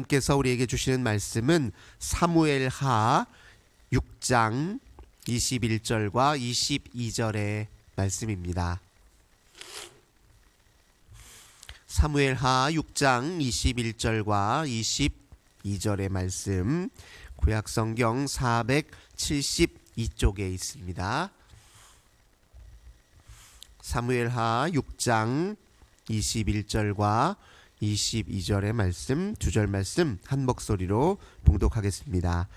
하나님께서 우리에게 주시는 말씀은 사무엘하 6장 21절과 22절의 말씀입니다. 사무엘하 6장 21절과 22절의 말씀, 구약성경 472쪽에 있습니다. 사무엘하 6장 21절과 22절의 말씀, 두 절 말씀 한 목소리로 봉독하겠습니다.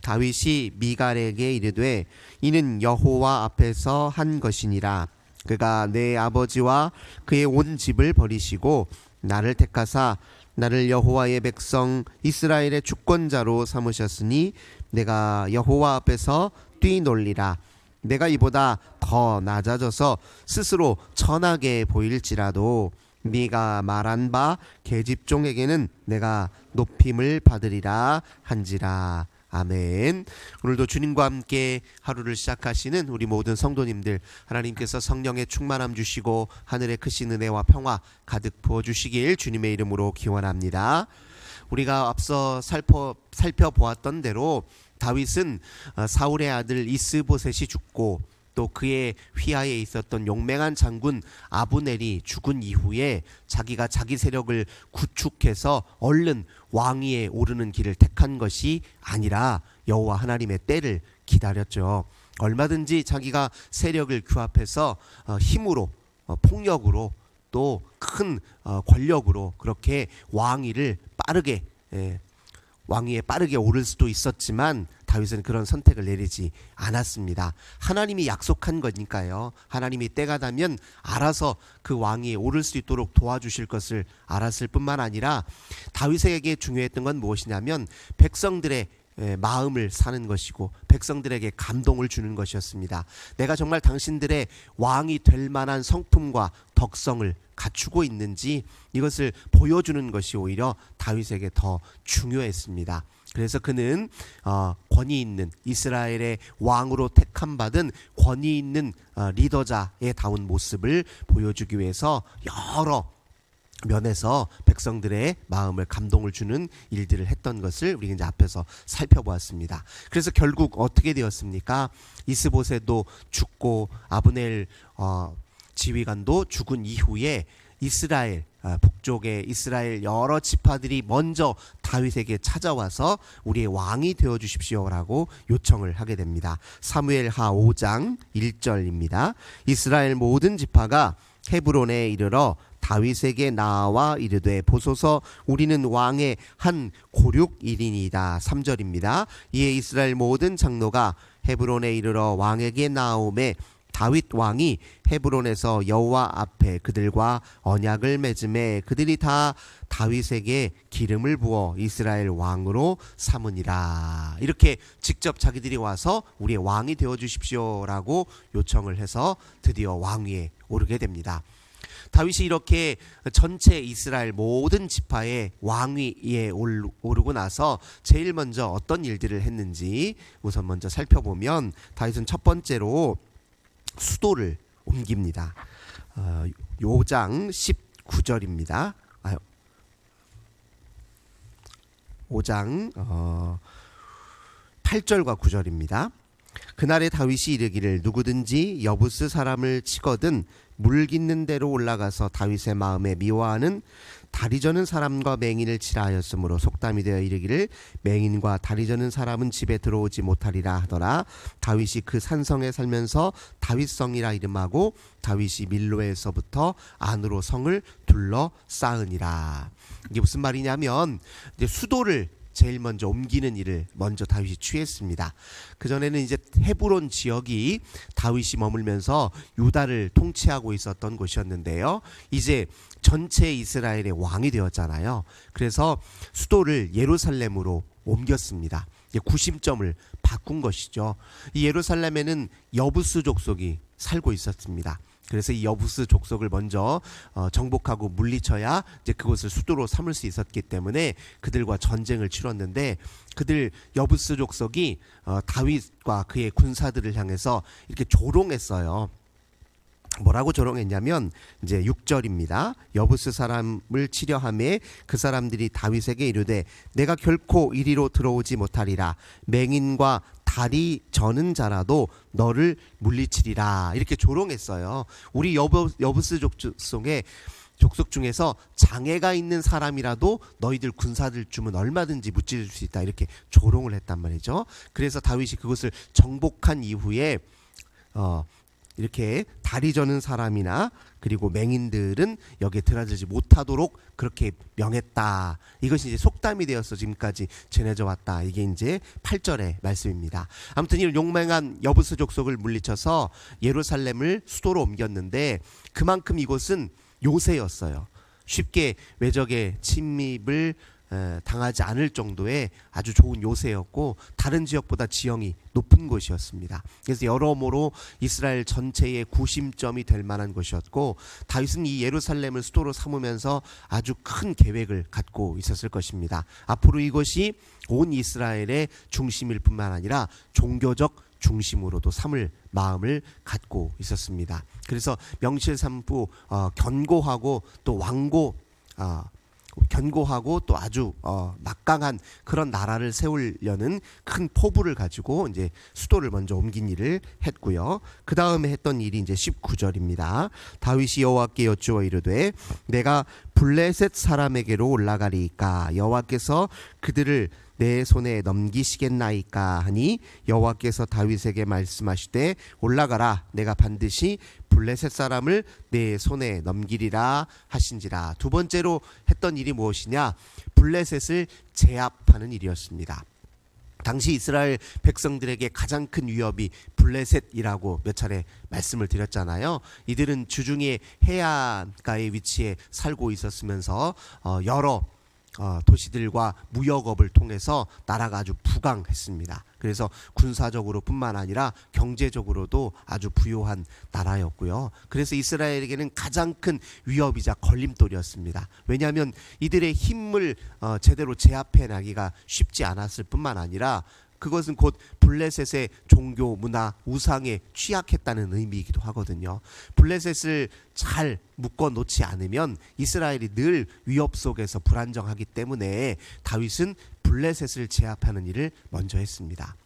다윗이 미갈에게 이르되 이는 여호와 앞에서 한 것이니라. 그가 내 아버지와 그의 온 집을 버리시고 나를 택하사 나를 여호와의 백성 이스라엘의 주권자로 삼으셨으니 내가 여호와 앞에서 뛰놀리라. 내가 이보다 더 낮아져서 스스로 천하게 보일지라도 네가 말한 바 계집종에게는 내가 높임을 받으리라 한지라. 아멘. 오늘도 주님과 함께 하루를 시작하시는 우리 모든 성도님들, 하나님께서 성령의 충만함 주시고 하늘의 크신 은혜와 평화 가득 부어주시길 주님의 이름으로 기원합니다. 우리가 앞서 살펴보았던 대로 다윗은 사울의 아들 이스보셋이 죽고 또 그의 휘하에 있었던 용맹한 장군 아브넬이 죽은 이후에 자기가 자기 세력을 구축해서 얼른 왕위에 오르는 길을 택한 것이 아니라 여호와 하나님의 때를 기다렸죠. 얼마든지 자기가 세력을 규합해서 힘으로, 폭력으로 또 큰 권력으로 그렇게 왕위에 빠르게 오를 수도 있었지만 다윗은 그런 선택을 내리지 않았습니다. 하나님이 약속한 거니까요. 하나님이 때가 되면 알아서 그 왕위에 오를 수 있도록 도와주실 것을 알았을 뿐만 아니라 다윗에게 중요했던 건 무엇이냐면 백성들의 마음을 사는 것이고 백성들에게 감동을 주는 것이었습니다. 내가 정말 당신들의 왕이 될 만한 성품과 덕성을 갖추고 있는지 이것을 보여주는 것이 오히려 다윗에게 더 중요했습니다. 그래서 그는 권위 있는 이스라엘의 왕으로 택함받은 권위 있는 리더자의 다운 모습을 보여주기 위해서 여러 면에서 백성들의 마음을 감동을 주는 일들을 했던 것을 우리가 이제 앞에서 살펴보았습니다. 그래서 결국 어떻게 되었습니까? 이스보셋도 죽고 아브넬 지휘관도 죽은 이후에 이스라엘 북쪽의 이스라엘 여러 지파들이 먼저 다윗에게 찾아와서 우리의 왕이 되어 주십시오라고 요청을 하게 됩니다. 사무엘하 5장 1절입니다. 이스라엘 모든 지파가 헤브론에 이르러 다윗에게 나와 이르되 보소서 우리는 왕의 한 고륙일이니이다. 3절입니다. 이에 이스라엘 모든 장로가 헤브론에 이르러 왕에게 나오매 다윗 왕이 헤브론에서 여호와 앞에 그들과 언약을 맺음에 그들이 다 다윗에게 기름을 부어 이스라엘 왕으로 삼으니라. 이렇게 직접 자기들이 와서 우리의 왕이 되어 주십시오라고 요청을 해서 드디어 왕위에 오르게 됩니다. 다윗이 이렇게 전체 이스라엘 모든 지파의 왕위에 오르고 나서 제일 먼저 어떤 일들을 했는지 우선 먼저 살펴보면 다윗은 첫 번째로 수도를 옮깁니다. 5장 19절입니다. 5장 8절과 9절입니다. 그날에 다윗이 이르기를 누구든지 여부스 사람을 치거든 물 깃는 데로 올라가서 다윗의 마음에 미워하는 다리 저는 사람과 맹인을 치라 하였으므로 속담이 되어 이르기를 맹인과 다리 저는 사람은 집에 들어오지 못하리라 하더라. 다윗이 그 산성에 살면서 다윗성이라 이름하고 다윗이 밀로에서부터 안으로 성을 둘러 쌓으니라. 이게 무슨 말이냐면 이제 수도를 제일 먼저 옮기는 일을 먼저 다윗이 취했습니다. 그전에는 이제 헤브론 지역이 다윗이 머물면서 유다를 통치하고 있었던 곳이었는데요. 이제 전체 이스라엘의 왕이 되었잖아요. 그래서 수도를 예루살렘으로 옮겼습니다. 구심점을 바꾼 것이죠. 이 예루살렘에는 여부스 족속이 살고 있었습니다. 그래서 이 여부스 족속을 먼저 정복하고 물리쳐야 이제 그곳을 수도로 삼을 수 있었기 때문에 그들과 전쟁을 치렀는데 그들 여부스 족속이 다윗과 그의 군사들을 향해서 이렇게 조롱했어요. 뭐라고 조롱했냐면 이제 6절입니다. 여부스 사람을 치려하매 그 사람들이 다윗에게 이르되 내가 결코 이리로 들어오지 못하리라. 맹인과 다리 저는 자라도 너를 물리치리라. 이렇게 조롱했어요. 우리 여부스 족속 중에서 장애가 있는 사람이라도 너희들 군사들 주면 얼마든지 무찌를 수 있다. 이렇게 조롱을 했단 말이죠. 그래서 다윗이 그것을 정복한 이후에 이렇게 다리 저는 사람이나 그리고 맹인들은 여기에 들어들지 못하도록 그렇게 명했다. 이것이 이제 속담이 되어서 지금까지 전해져 왔다. 이게 이제 8절의 말씀입니다. 아무튼 이 용맹한 여부스 족속을 물리쳐서 예루살렘을 수도로 옮겼는데 그만큼 이곳은 요새였어요. 쉽게 외적의 침입을 당하지 않을 정도의 아주 좋은 요새였고 다른 지역보다 지형이 높은 곳이었습니다. 그래서 여러모로 이스라엘 전체의 구심점이 될 만한 곳이었고 다윗은 이 예루살렘을 수도로 삼으면서 아주 큰 계획을 갖고 있었을 것입니다. 앞으로 이것이 온 이스라엘의 중심일 뿐만 아니라 종교적 중심으로도 삼을 마음을 갖고 있었습니다. 그래서 명실상부 견고하고 또 견고하고 또 아주 막강한 그런 나라를 세우려는 큰 포부를 가지고 이제 수도를 먼저 옮긴 일을 했고요. 그 다음에 했던 일이 이제 19절입니다. 다윗이 여호와께 여쭈어 이르되 내가 블레셋 사람에게로 올라가리이까 여호와께서 그들을 내 손에 넘기시겠나이까 하니 여호와께서 다윗에게 말씀하시되 올라가라 내가 반드시 블레셋 사람을 내 손에 넘기리라 하신지라. 두 번째로 했던 일이 무엇이냐? 블레셋을 제압하는 일이었습니다. 당시 이스라엘 백성들에게 가장 큰 위협이 블레셋이라고 몇 차례 말씀을 드렸잖아요. 이들은 주중에 해안가에 위치해 살고 있었으면서 여러 도시들과 무역업을 통해서 나라가 아주 부강했습니다. 그래서 군사적으로 뿐만 아니라 경제적으로도 아주 부유한 나라였고요. 그래서 이스라엘에게는 가장 큰 위협이자 걸림돌이었습니다. 왜냐하면 이들의 힘을 제대로 제압해 나기가 쉽지 않았을 뿐만 아니라 그것은 곧 블레셋의 종교, 문화, 우상에 취약했다는 의미이기도 하거든요. 블레셋을 잘 묶어 놓지 않으면 이스라엘이 늘 위협 속에서 불안정하기 때문에 다윗은 블레셋을 제압하는 일을 먼저 했습니다.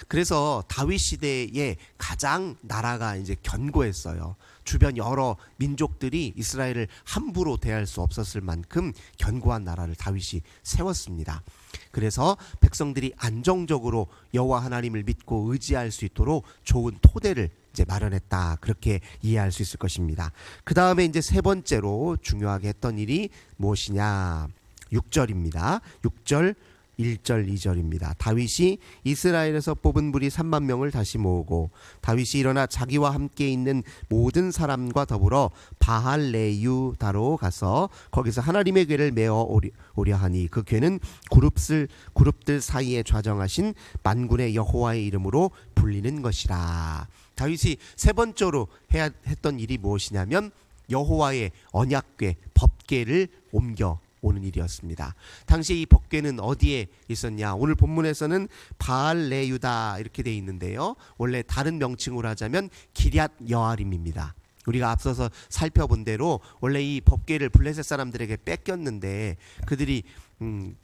그래서 다윗 시대에 가장 나라가 이제 견고했어요. 주변 여러 민족들이 이스라엘을 함부로 대할 수 없었을 만큼 견고한 나라를 다윗이 세웠습니다. 그래서 백성들이 안정적으로 여호와 하나님을 믿고 의지할 수 있도록 좋은 토대를 이제 마련했다. 그렇게 이해할 수 있을 것입니다. 그 다음에 이제 세 번째로 중요하게 했던 일이 무엇이냐? 6절입니다. 6절 1절 2절입니다. 다윗이 이스라엘에서 뽑은 무리 3만 명을 다시 모으고 다윗이 일어나 자기와 함께 있는 모든 사람과 더불어 바할레유다로 가서 거기서 하나님의 궤를 메어 오려 하니 그 궤는 그룹들 사이에 좌정하신 만군의 여호와의 이름으로 불리는 것이라. 다윗이 세 번째로 했던 일이 무엇이냐면 여호와의 언약궤 법궤를 옮겨 오는 일이었습니다. 당시 이 법궤는 어디에 있었냐? 오늘 본문에서는 바알레유다 이렇게 되어 있는데요. 원래 다른 명칭으로 하자면 기럇 여아림입니다. 우리가 앞서서 살펴본 대로 원래 이 법궤를 블레셋 사람들에게 뺏겼는데 그들이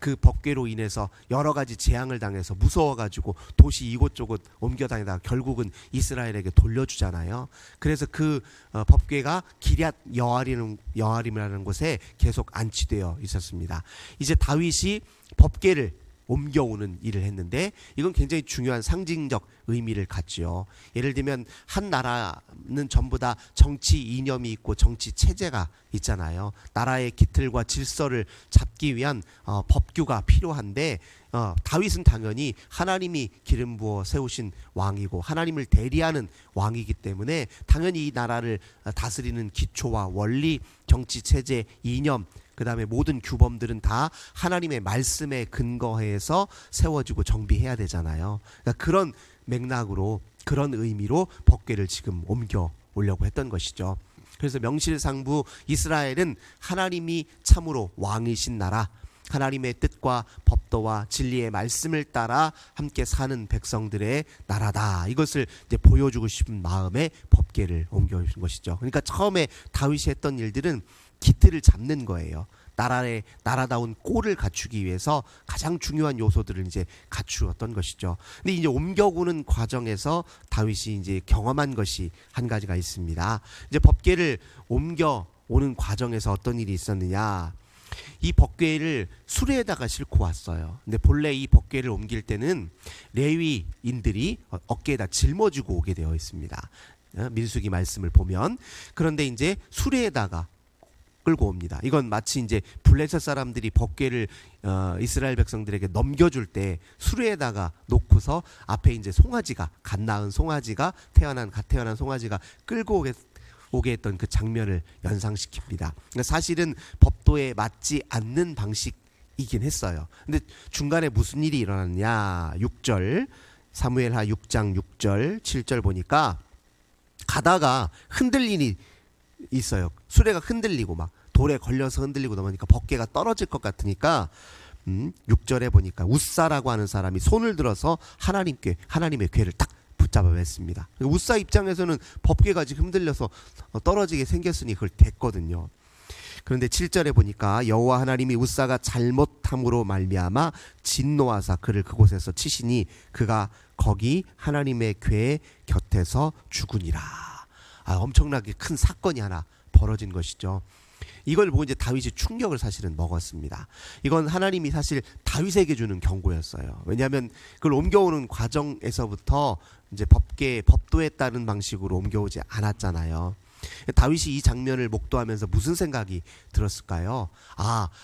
그 법궤로 인해서 여러 가지 재앙을 당해서 무서워가지고 도시 이곳저곳 옮겨 다니다가 결국은 이스라엘에게 돌려주잖아요. 그래서 그 법궤가 기럇 여아림이라는 곳에 계속 안치되어 있었습니다. 이제 다윗이 법궤를 옮겨오는 일을 했는데 이건 굉장히 중요한 상징적 의미를 갖지요. 예를 들면 한 나라는 전부 다 정치 이념이 있고 정치 체제가 있잖아요. 나라의 기틀과 질서를 잡기 위한 법규가 필요한데 다윗은 당연히 하나님이 기름 부어 세우신 왕이고 하나님을 대리하는 왕이기 때문에 당연히 이 나라를 다스리는 기초와 원리, 정치 체제, 이념 그 다음에 모든 규범들은 다 하나님의 말씀에 근거해서 세워지고 정비해야 되잖아요. 그러니까 그런 맥락으로 그런 의미로 법궤를 지금 옮겨 오려고 했던 것이죠. 그래서 명실상부 이스라엘은 하나님이 참으로 왕이신 나라, 하나님의 뜻과 법도와 진리의 말씀을 따라 함께 사는 백성들의 나라다. 이것을 이제 보여주고 싶은 마음에 법궤를 옮겨오신 것이죠. 그러니까 처음에 다윗이 했던 일들은 기틀을 잡는 거예요. 나라다운 꼴을 갖추기 위해서 가장 중요한 요소들을 이제 갖추었던 것이죠. 근데 이제 옮겨오는 과정에서 다윗이 이제 경험한 것이 한 가지가 있습니다. 이제 법궤를 옮겨오는 과정에서 어떤 일이 있었느냐? 이 법궤를 수레에다가 싣고 왔어요. 근데 본래 이 법궤를 옮길 때는 레위인들이 어깨에다 짊어지고 오게 되어 있습니다. 민수기 말씀을 보면. 그런데 이제 수레에다가 끌고 옵니다. 이건 마치 이제 블레셋 사람들이 법궤를 이스라엘 백성들에게 넘겨줄 때 수레에다가 놓고서 앞에 이제 송아지가 갓 낳은 송아지가 갓 태어난 송아지가 끌고 오게 했던 그 장면을 연상시킵니다. 그러니까 사실은 법도에 맞지 않는 방식이긴 했어요. 근데 중간에 무슨 일이 일어났냐? 6절 사무엘하 6장 6절 7절 보니까 가다가 흔들림이 있어요. 수레가 흔들리고 막 돌에 걸려서 흔들리고 넘으니까 법궤가 떨어질 것 같으니까 6절에 보니까 웃사라고 하는 사람이 손을 들어서 하나님의 궤를 딱 붙잡아 맸습니다. 웃사 입장에서는 법궤가 지금 흔들려서 떨어지게 생겼으니 그걸 댔거든요. 그런데 7절에 보니까 여호와 하나님이 웃사가 잘못함으로 말미암아 진노하사 그를 그곳에서 치시니 그가 거기 하나님의 궤 곁에서 죽으니라. 엄청나게 큰 사건이 하나 벌어진 것이죠. 이걸 보고 이제 다윗이 충격을 사실은 먹었습니다. 이건 하나님이 사실 다윗에게 주는 경고였어요. 왜냐하면 그걸 옮겨오는 과정에서부터 이제 법도에 따른 방식으로 옮겨오지 않았잖아요. 다윗이 이 장면을 목도하면서 무슨 생각이 들었을까요?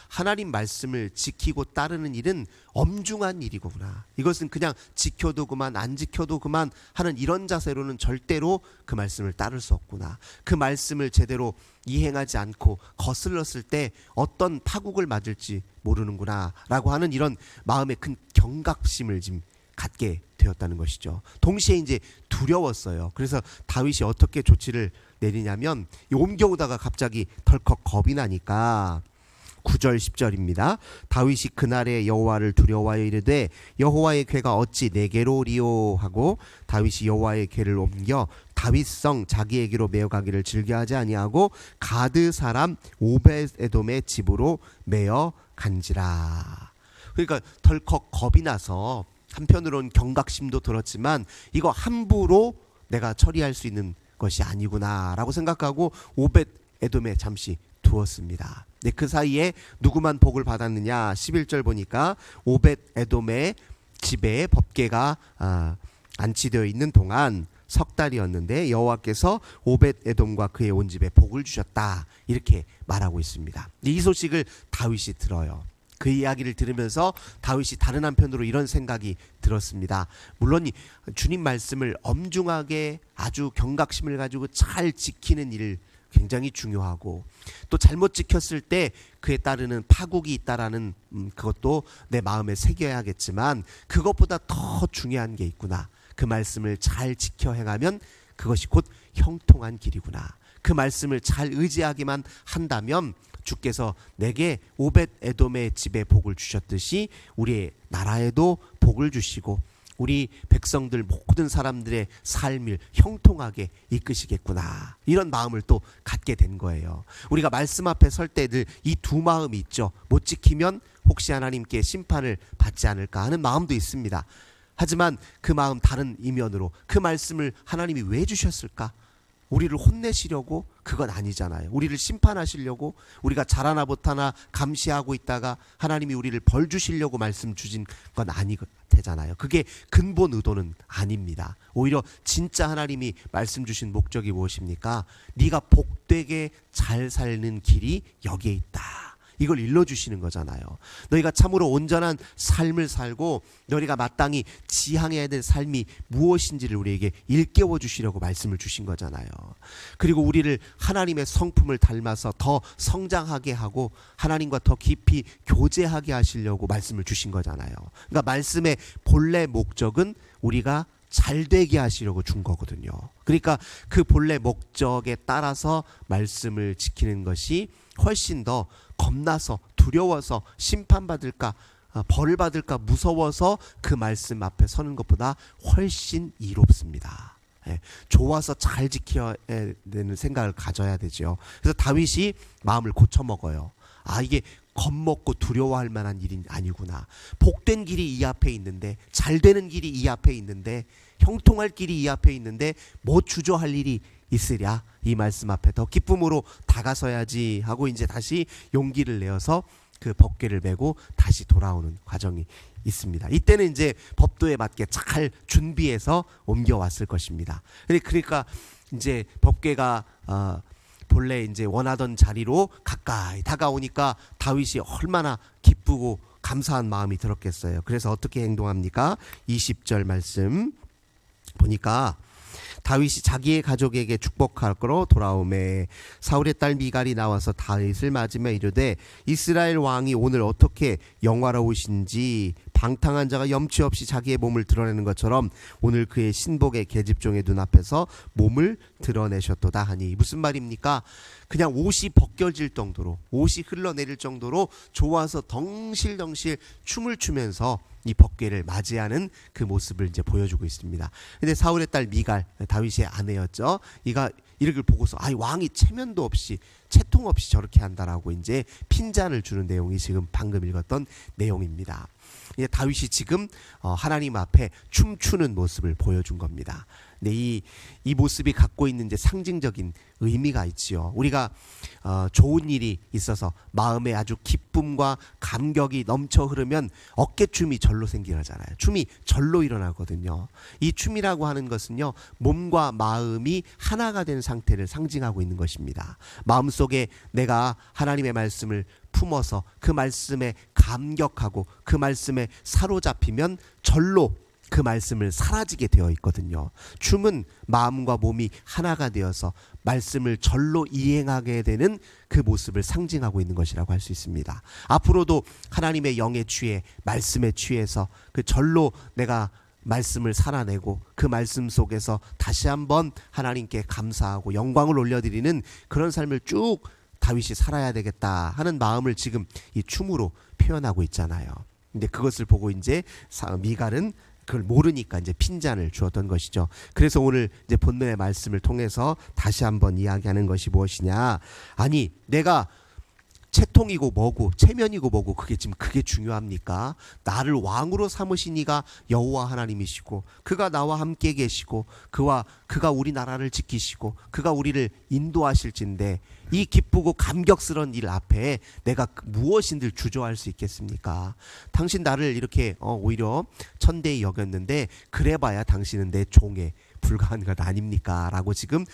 하나님 말씀을 지키고 따르는 일은 엄중한 일이구나. 이것은 그냥 지켜도 그만 안 지켜도 그만 하는 이런 자세로는 절대로 그 말씀을 따를 수 없구나. 그 말씀을 제대로 이행하지 않고 거슬렀을 때 어떤 파국을 맞을지 모르는구나 라고 하는 이런 마음의 큰 경각심을 지금 갖게 되었다는 것이죠. 동시에 이제 두려웠어요. 그래서 다윗이 어떻게 조치를 내리냐면 옮겨오다가 갑자기 덜컥 겁이 나니까 9절 10절입니다. 다윗이 그날에 여호와를 두려워하여 이르되 여호와의 궤가 어찌 내게로 오리요 하고 다윗이 여호와의 궤를 옮겨 다윗성 자기에게로 메어가기를 즐겨하지 아니하고 가드 사람 오벳에돔의 집으로 메어 간지라. 그러니까 덜컥 겁이 나서 한편으로는 경각심도 들었지만 이거 함부로 내가 처리할 수 있는 것이 아니구나 라고 생각하고 오벳에돔에 잠시 두었습니다. 네, 그 사이에 누구만 복을 받았느냐? 11절 보니까 오벳에돔의 집에 법궤가 안치되어 있는 동안 석 달이었는데 여호와께서 오벳에돔과 그의 온 집에 복을 주셨다 이렇게 말하고 있습니다. 이 소식을 다윗이 들어요. 그 이야기를 들으면서 다윗이 다른 한편으로 이런 생각이 들었습니다. 물론 주님 말씀을 엄중하게 아주 경각심을 가지고 잘 지키는 일 굉장히 중요하고 또 잘못 지켰을 때 그에 따르는 파국이 있다라는 그것도 내 마음에 새겨야겠지만 그것보다 더 중요한 게 있구나. 그 말씀을 잘 지켜 행하면 그것이 곧 형통한 길이구나. 그 말씀을 잘 의지하기만 한다면 주께서 내게 오벳에돔의 집에 복을 주셨듯이 우리의 나라에도 복을 주시고 우리 백성들 모든 사람들의 삶을 형통하게 이끄시겠구나. 이런 마음을 또 갖게 된 거예요. 우리가 말씀 앞에 설 때 늘 이 두 마음이 있죠. 못 지키면 혹시 하나님께 심판을 받지 않을까 하는 마음도 있습니다. 하지만 그 마음 다른 이면으로 그 말씀을 하나님이 왜 주셨을까? 우리를 혼내시려고? 그건 아니잖아요. 우리를 심판하시려고? 우리가 잘하나 못하나 감시하고 있다가 하나님이 우리를 벌 주시려고 말씀 주신 건 아니잖아요. 그게 근본 의도는 아닙니다. 오히려 진짜 하나님이 말씀 주신 목적이 무엇입니까? 네가 복되게 잘 사는 길이 여기에 있다. 이걸 일러주시는 거잖아요. 너희가 참으로 온전한 삶을 살고 너희가 마땅히 지향해야 될 삶이 무엇인지를 우리에게 일깨워 주시려고 말씀을 주신 거잖아요. 그리고 우리를 하나님의 성품을 닮아서 더 성장하게 하고 하나님과 더 깊이 교제하게 하시려고 말씀을 주신 거잖아요. 그러니까 말씀의 본래 목적은 우리가 잘되게 하시려고 준 거거든요. 그러니까 그 본래 목적에 따라서 말씀을 지키는 것이 훨씬 더 겁나서 두려워서 심판받을까 벌을 받을까 무서워서 그 말씀 앞에 서는 것보다 훨씬 이롭습니다. 좋아서 잘 지켜야 되는 생각을 가져야 되죠. 그래서 다윗이 마음을 고쳐먹어요. 이게 겁먹고 두려워할 만한 일이 아니구나. 복된 길이 이 앞에 있는데, 잘되는 길이 이 앞에 있는데, 형통할 길이 이 앞에 있는데 뭐 주저할 일이 있으랴. 이 말씀 앞에 더 기쁨으로 다가서야지 하고 이제 다시 용기를 내어서 그 법궤를 메고 다시 돌아오는 과정이 있습니다. 이때는 이제 법도에 맞게 잘 준비해서 옮겨왔을 것입니다. 그러니까 이제 법궤가 본래 이제 원하던 자리로 가까이 다가오니까 다윗이 얼마나 기쁘고 감사한 마음이 들었겠어요. 그래서 어떻게 행동합니까? 20절 말씀 보니까 다윗이 자기의 가족에게 축복하러 돌아오매 사울의 딸 미갈이 나와서 다윗을 맞으며 이르되 이스라엘 왕이 오늘 어떻게 영화로우신지 방탕한 자가 염치 없이 자기의 몸을 드러내는 것처럼 오늘 그의 신복의 계집종의 눈앞에서 몸을 드러내셨도다 하니. 무슨 말입니까? 그냥 옷이 벗겨질 정도로, 옷이 흘러내릴 정도로 좋아서 덩실덩실 춤을 추면서 이 법궤를 맞이하는 그 모습을 이제 보여주고 있습니다. 근데 사울의 딸 미갈, 다윗의 아내였죠. 이를 보고서 왕이 체면도 없이 채통 없이 저렇게 한다라고 이제 핀잔을 주는 내용이 지금 방금 읽었던 내용입니다. 다윗이 지금 하나님 앞에 춤추는 모습을 보여준 겁니다. 근데 이 모습이 갖고 있는 이제 상징적인 의미가 있지요. 우리가 좋은 일이 있어서 마음에 아주 기쁨과 감격이 넘쳐 흐르면 어깨춤이 절로 생기잖아요. 춤이 절로 일어나거든요. 이 춤이라고 하는 것은요, 몸과 마음이 하나가 된 상태를 상징하고 있는 것입니다. 마음속에 내가 하나님의 말씀을 품어서 그 말씀에 감격하고 그 말씀에 사로잡히면 절로 그 말씀을 사라지게 되어 있거든요. 춤은 마음과 몸이 하나가 되어서 말씀을 절로 이행하게 되는 그 모습을 상징하고 있는 것이라고 할 수 있습니다. 앞으로도 하나님의 영에 취해 말씀에 취해서 그 절로 내가 말씀을 살아내고 그 말씀 속에서 다시 한번 하나님께 감사하고 영광을 올려드리는 그런 삶을 쭉 다윗이 살아야 되겠다 하는 마음을 지금 이 춤으로 표현하고 있잖아요. 근데 그것을 보고 이제 미갈은 그걸 모르니까 이제 핀잔을 주었던 것이죠. 그래서 오늘 이제 본문의 말씀을 통해서 다시 한번 이야기하는 것이 무엇이냐? 내가 채통이고 뭐고 체면이고 뭐고 그게 중요합니까? 나를 왕으로 삼으신 이가 여호와 하나님이시고 그가 나와 함께 계시고 그가 우리 나라를 지키시고 그가 우리를 인도하실진데 이 기쁘고 감격스러운 일 앞에 내가 무엇인들 주저할 수 있겠습니까? 당신 나를 이렇게 오히려 천대히 여겼는데 그래봐야 당신은 내 종에 불과한 것 아닙니까? 라고 지금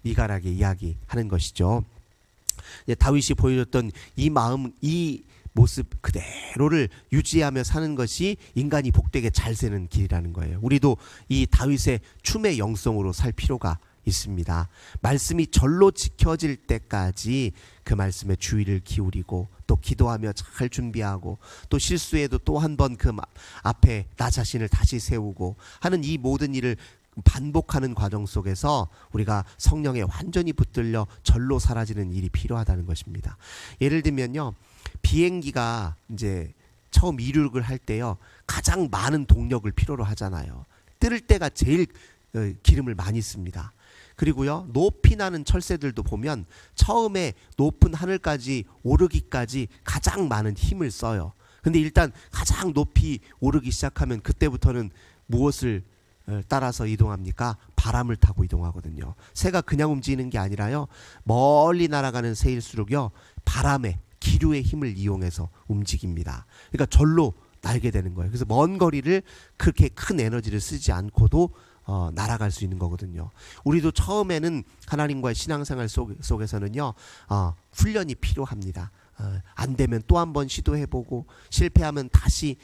미갈에게 이야기하는 것이죠. 다윗이 보여줬던 이 마음, 이 모습 그대로를 유지하며 사는 것이 인간이 복되게 잘 사는 길이라는 거예요. 우리도 이 다윗의 춤의 영성으로 살 필요가 있습니다. 말씀이 절로 지켜질 때까지 그 말씀에 주의를 기울이고 또 기도하며 잘 준비하고 또 실수해도 또 한 번 그 앞에 나 자신을 다시 세우고 하는 이 모든 일을 반복하는 과정 속에서 우리가 성령에 완전히 붙들려 절로 사라지는 일이 필요하다는 것입니다. 예를 들면요, 비행기가 이제 처음 이륙을 할 때요, 가장 많은 동력을 필요로 하잖아요. 뜰 때가 제일 기름을 많이 씁니다. 그리고요, 높이 나는 철새들도 보면 처음에 높은 하늘까지 오르기까지 가장 많은 힘을 써요. 근데 일단 가장 높이 오르기 시작하면 그때부터는 무엇을 따라서 이동합니까? 바람을 타고 이동하거든요. 새가 그냥 움직이는 게 아니라요, 멀리 날아가는 새일수록요, 바람에 기류의 힘을 이용해서 움직입니다. 그러니까 절로 날게 되는 거예요. 그래서 먼 거리를 그렇게 큰 에너지를 쓰지 않고도 날아갈 수 있는 거거든요. 우리도 처음에는 하나님과의 신앙생활 속에서는요, 훈련이 필요합니다. 안 되면 또 한 번 시도해보고 실패하면 다시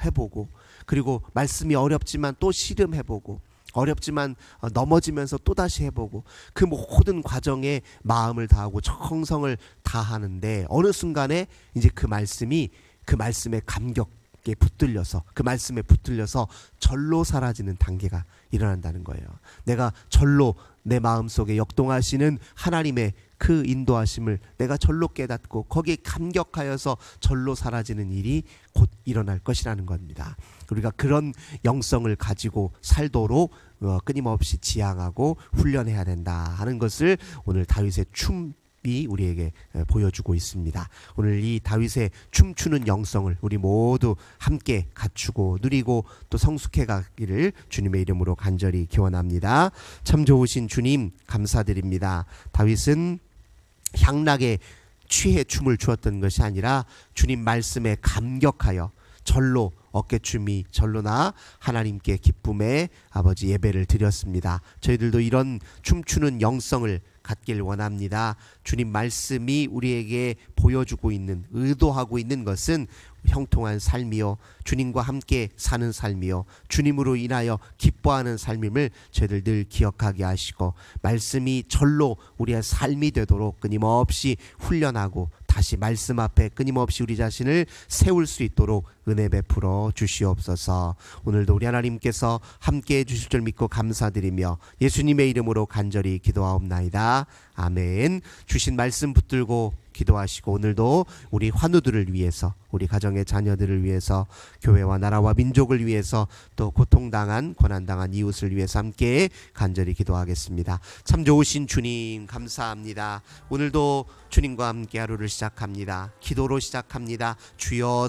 해보고 그리고 말씀이 어렵지만 또 씨름해보고 어렵지만 넘어지면서 또다시 해보고 그 모든 과정에 마음을 다하고 정성을 다하는데 어느 순간에 이제 그 말씀에 감격에 거기에 붙들려서 그 말씀에 붙들려서 절로 사라지는 단계가 일어난다는 거예요. 내가 절로 내 마음속에 역동하시는 하나님의 그 인도하심을 내가 절로 깨닫고 거기에 감격하여서 절로 사라지는 일이 곧 일어날 것이라는 겁니다. 우리가 그런 영성을 가지고 살도록 끊임없이 지향하고 훈련해야 된다 하는 것을 오늘 다윗의 춤이 우리에게 보여주고 있습니다. 오늘 이 다윗의 춤추는 영성을 우리 모두 함께 갖추고 누리고 또 성숙해 가기를 주님의 이름으로 간절히 기원합니다. 참 좋으신 주님 감사드립니다. 다윗은 향락에 취해 춤을 추었던 것이 아니라 주님 말씀에 감격하여 절로 어깨춤이 절로나 하나님께 기쁨의 아버지 예배를 드렸습니다. 저희들도 이런 춤추는 영성을 갖길 원합니다. 주님 말씀이 우리에게 보여주고 있는 의도하고 있는 것은 형통한 삶이요 주님과 함께 사는 삶이요 주님으로 인하여 기뻐하는 삶임을 저희들 늘 기억하게 하시고 말씀이 절로 우리의 삶이 되도록 끊임없이 훈련하고 다시 말씀 앞에 끊임없이 우리 자신을 세울 수 있도록 은혜 베풀어 주시옵소서. 오늘도 우리 하나님께서 함께해 주실 줄 믿고 감사드리며 예수님의 이름으로 간절히 기도하옵나이다. 아멘. 주신 말씀 붙들고 기도하시고 오늘도 우리 환우들을 위해서 우리 가정의 자녀들을 위해서 교회와 나라와 민족을 위해서 또 고통당한 고난당한 이웃을 위해서 함께 간절히 기도하겠습니다. 참 좋으신 주님 감사합니다. 오늘도 주님과 함께 하루를 시작합니다. 기도로 시작합니다. 주여